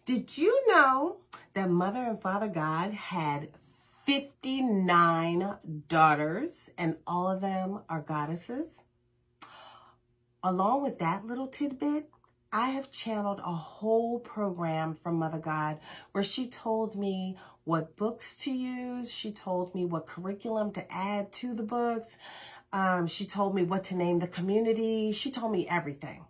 Did you know that Mother and Father God had 59 daughters and all of them are goddesses? Along with that little tidbit, I have channeled a whole program from Mother God where she told me what books to use. She told me what curriculum to add to the books. She told me what to name the community. She told me everything.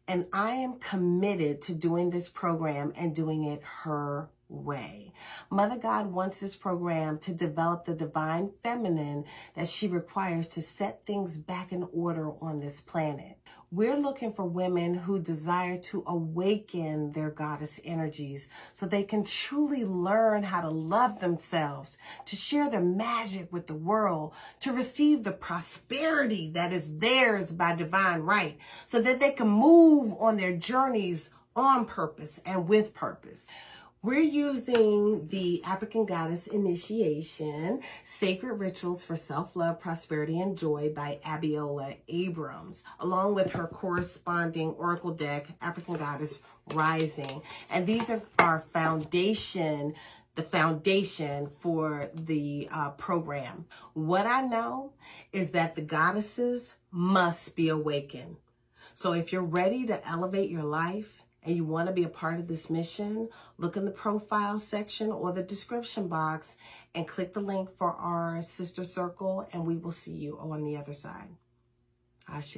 And I am committed to doing this program and doing it her way. Mother God wants this program to develop the divine feminine that she requires to set things back in order on this planet. We're looking for women who desire to awaken their goddess energies so they can truly learn how to love themselves, to share their magic with the world, to receive the prosperity that is theirs by divine right, so that they can move on their journeys on purpose and with purpose. We're using the African Goddess Initiation, Sacred Rituals for Self-Love, Prosperity, and Joy by Abiola Abrams, along with her corresponding Oracle deck, African Goddess Rising. And these are our foundation, the foundation for the program. What I know is that the goddesses must be awakened. So if you're ready to elevate your life, and you want to be a part of this mission, look in the profile section or the description box and click the link for our sister circle, and we will see you on the other side. Ashe.